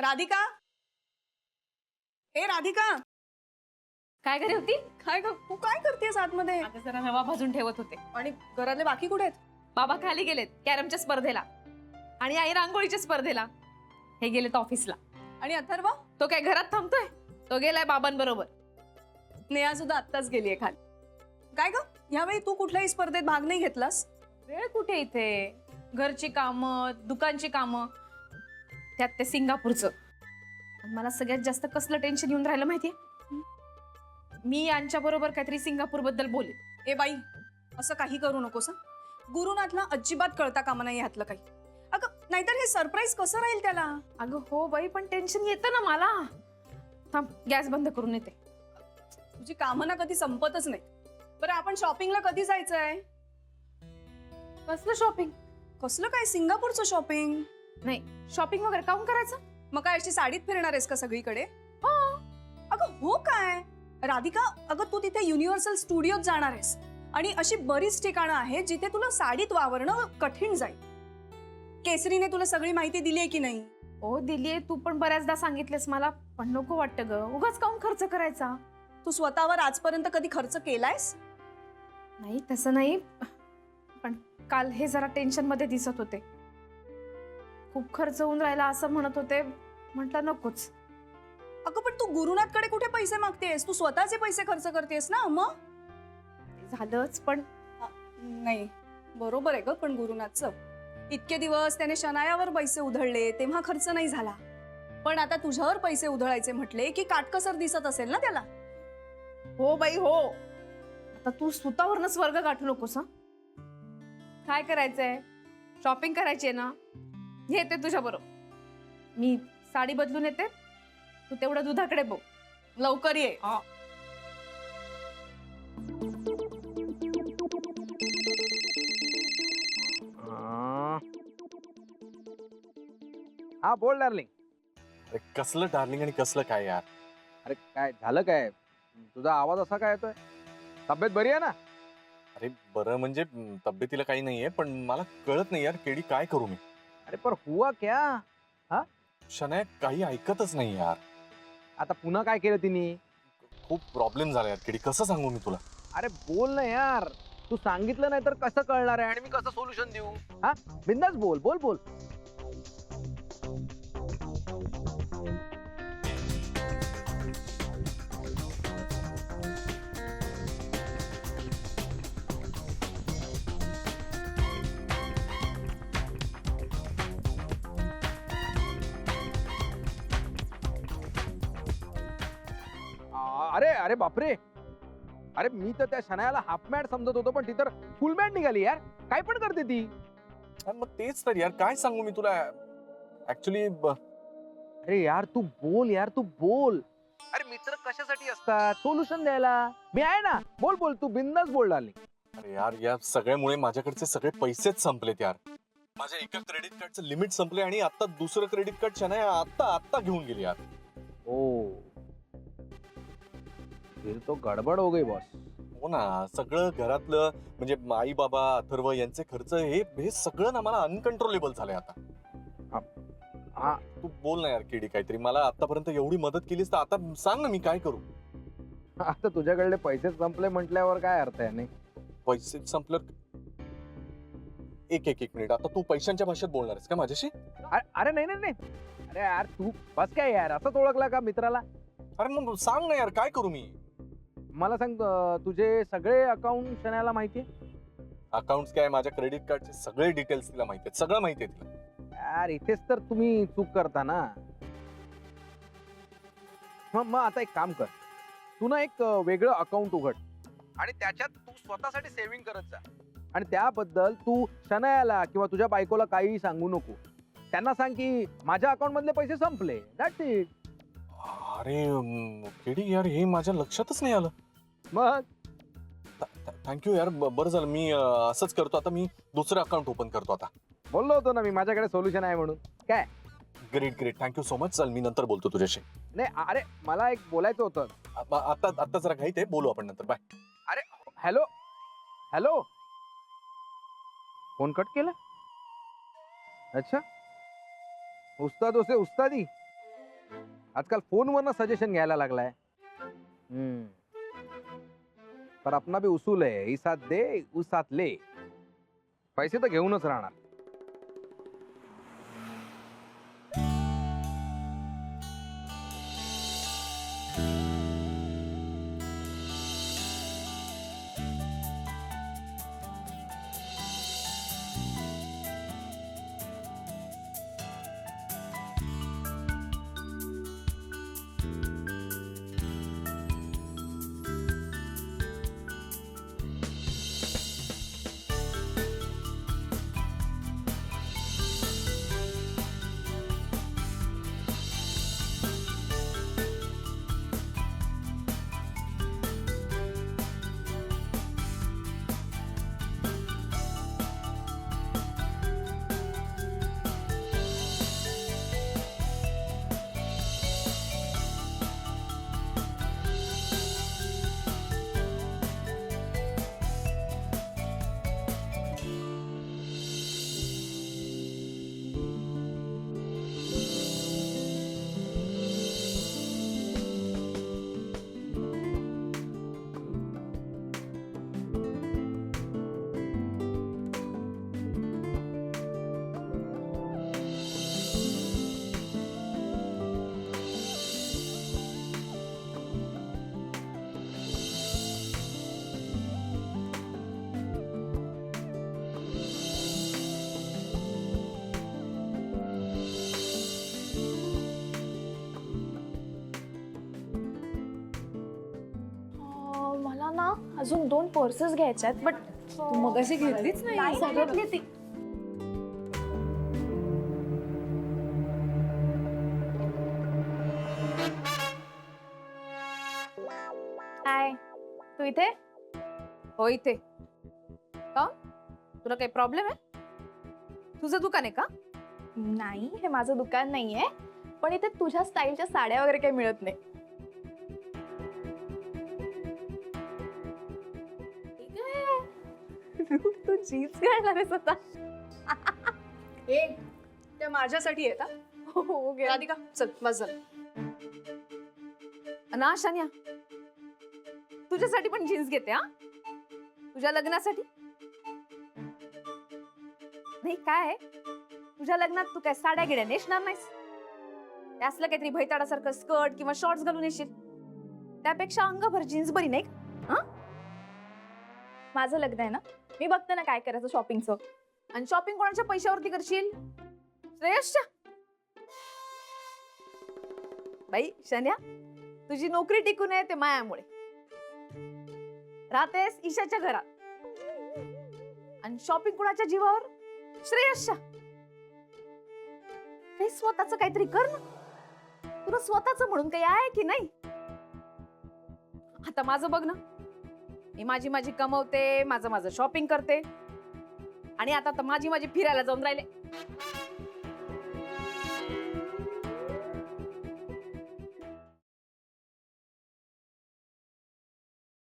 राधिका, ए राधिका, काय करे होती? काय तू काय करतेस आतमध्ये? आता जरा रवा भाजून ठेवत होते. आणि घरातले बाकी कुठे आहेत? बाबा खाली गेलेत कॅरमच्या स्पर्धेला आणि आई रांगोळीच्या स्पर्धेला. हे गेलेत ऑफिसला. आणि अथर्व? तो काय घरात थांबतोय? तो गेलाय बाबांबरोबर. नेहा सुद्धा आत्ताच गेलीये खाली. काय ग, यावेळी तू कुठल्याही स्पर्धेत भाग नाही घेतलास? वेळ कुठे इथे? घरची कामं, दुकानची कामं, त्यात ते सिंगापूरचं. मला सगळ्यात जास्त कसलं टेन्शन येऊन राहिलं माहितीये? मी यांच्या बरोबर काहीतरी सिंगापूर बद्दल बोले. ए बाई, असं काही करू नकोस. गुरुनाथला अजिबात कळता कामा नाही ह्यातलं काही. अगं नाहीतर हे सरप्राईज कसं राहील त्याला? अगं हो बाई, पण टेन्शन येतं ना मला. थांब, गॅस बंद करून येते. तुझी कामं ना कधी संपतच नाही. बरं, आपण शॉपिंगला कधी जायचंय? कसलं शॉपिंग? कसलं काय, सिंगापूरचं शॉपिंग? नाही, शॉपिंग वगैरे काऊन करायचं? मग काय अशी साडीत फिरणार आहेस का सगळीकडे? हो. अगं हो काय राधिका, अगं तू तिथे युनिव्हर्सल स्टुडिओत जाणार आहेस आणि अशी बरीच ठिकाणं आहेत जिथे तुला साडीत वावरणं कठीण जाईल. केसरीने तुला सगळी माहिती दिली आहे की नाही? हो दिलीये, तू पण बऱ्याचदा सांगितलेस मला, पण नको वाटतं ग, उगाच काऊन खर्च करायचा. तू स्वतःवर आजपर्यंत कधी खर्च केलायस? नाही तसं नाही, पण काल हे जरा टेन्शन मध्ये दिसत होते. खूप खर्च होऊन राहिला असं म्हणत होते, म्हटलं नकोच. अगं पण तू गुरुनाथकडे कुठे पैसे मागतेस? तू स्वतःचे पैसे खर्च करतेस ना. मग झालंच, पण नाही बरोबर आहे ग, पण गुरुनाथचं इतके दिवस त्याने शनायावर पैसे उधळले तेव्हा खर्च नाही झाला, पण आता तुझ्यावर पैसे उधळायचे म्हटले की काटकसर दिसत असेल ना त्याला. हो बाई हो, आता तू स्वतःवरनं स्वर्ग गाठू नकोस. हा काय करायचंय? शॉपिंग करायची आहे ना, येते तुझ्या बरोबर. मी साडी बदलून येते, तू तेवढं दुधाकडे बघ. लवकर ये. हा बोल डार्लिंग. अरे कसलं डार्लिंग आणि कसलं काय यार? अरे काय झालं काय? तुझा आवाज असा काय येतोय? तब्येत बरी आहे ना? अरे बरं म्हणजे तब्येतीला काही नाहीये, पण मला कळत नाही यार केडी काय करू मी. अरे पर हुआ क्या? शनाया काही ऐकतच नाही यार. आता पुन्हा काय केलं तिने? खूप प्रॉब्लेम झाला यार केडी, कसं सांगू मी तुला? अरे बोल ना यार, तू सांगितलं नाही तर कसं कळणार आहे आणि मी कसं सोल्युशन देऊ? हा बिंदास बोल बोल बोल. अरे अरे बापरे, अरे मी तर त्या शनायाला हाफ मॅड समजत होतो, पण ती तर फुल मॅड निघाली यार. काय पण करते ती. मग तेच तर यार, काय सांगू मी तुला ऍक्च्युली. अरे यार तू बोल यार, तू बोल. अरे मित्र कशासाठी असतात? सोल्युशन द्यायला. मी आहे ना, बोल बोल, तू बिंदास बोल डार्लिंग. अरे यार या सगळ्यामुळे माझ्याकडचे सगळे पैसेच संपलेत यार. माझ्या एका क्रेडिट कार्डचं लिमिट संपले आणि आता दुसरं क्रेडिट कार्ड शनाया आता घेऊन गेली यार. ओ फिर तो गडबड हो गई बॉस. हो ना, सगळं घरातलं म्हणजे आई बाबा अथर्व यांचे खर्च हे सगळं ना मला अनकंट्रोलेबल झालंय आता. हा तू बोल ना यार केडी काहीतरी. मला आतापर्यंत एवढी मदत केलीस तर आता सांग ना मी काय करू. आता तुझ्याकडले पैसे संपले म्हटल्यावर काय अर्थ आहे? नाही पैसे संपलं. एक मिनिट, आता तू पैशांच्या भाषेत बोलणार आहेस का माझ्याशी? अरे नाही नाही नाही. अरे यार तू बस काय यार, असंच ओळखला का मित्राला? अरे मग सांग ना यार काय करू मी. मला सांग, तुझे सगळे अकाउंट शनायाला माहितीये? अकाउंट्स काय, माझ्या क्रेडिट कार्डचे सगळे डिटेल्स तिला माहिती आहेत, सगळं माहिती आहे तिला. यार इथेच तर तुम्ही चूक करता ना. मग आता एक काम कर, तू ना एक वेगळं अकाउंट उघड आणि त्याच्यात तू स्वतःसाठी सेव्हिंग करत जा. आणि त्याबद्दल तू शनायाला किंवा तुझ्या बायकोला काही सांगू नको. त्यांना सांग की माझ्या अकाउंट मधले पैसे संपले, दॅट्स इट. अरे केडी यार हे माझ्या लक्षातच नाही आलं. मग थँक्यू यार, बरं झालं. मी असंच करतो आता. मी दुसरं अकाउंट ओपन करतो आता. बोललो होतो ना मी, माझ्याकडे सोल्युशन आहे म्हणून. काय ग्रेट थँक्यू सो मच. चल मी नंतर बोलतो तुझ्याशी. नाही अरे मला एक बोलायचं होतं. आता जरा घाईत आहे, बोलू आपण नंतर. बाय. अरे हॅलो हॅलो, फोन कट केला. अच्छा, उस्ताद उसे उस्तादी. आजकाल फोनवरनं सजेशन घ्यायला लागलाय. पर अपना भी उसूल है, इसात दे उसात ले. पैसे तर घेऊनच राहणार. मला ना अजून 2 पर्सेस घ्यायच्या आहेत, बट तू मगाशी घेतलीच नाही. सगळ्यातली ती. काय तू इथे? हो इथे. का तुला काही प्रॉब्लेम आहे? तुझं दुकान आहे का? नाही, हे माझं दुकान नाहीये, पण इथे तुझ्या स्टाईलच्या साड्या वगैरे काही मिळत नाही. तू जीन्स घालणार आहेस आता? हे त्या माझ्यासाठी येत. हो गे. राधिका चल बस झालं. ना शान्या, तुझ्यासाठी पण जीन्स घेते हा, तुझ्या लग्नासाठी. नाही काय आहे, तुझ्या लग्नात तू काय साड्या गिड्या नेसणार नाहीस. ते असलं काहीतरी भैताडासारखं स्कर्ट किंवा शॉर्ट्स घालून येशील. त्यापेक्षा अंगभर जीन्स बरी नाही का? माझं लग्न आहे ना, मी बघते ना काय करायचं शॉपिंगचं. आणि शॉपिंग कोणाच्या पैशावरती करशील? श्रेयसच्या. बाई शान्या, तुझी नोकरी टिकून आहे ते मायामुळे. राहतेस ईशाच्या घरात आणि शॉपिंग कोणाच्या जीवावर? श्रेयसच्या. काही स्वतःच काहीतरी कर ना. तुला स्वतःच म्हणून काही आहे की नाही? आता माझं बघ ना, मी माझी कमवते, माझं शॉपिंग करते, आणि आता तर माझी फिरायला जाऊन राहिले.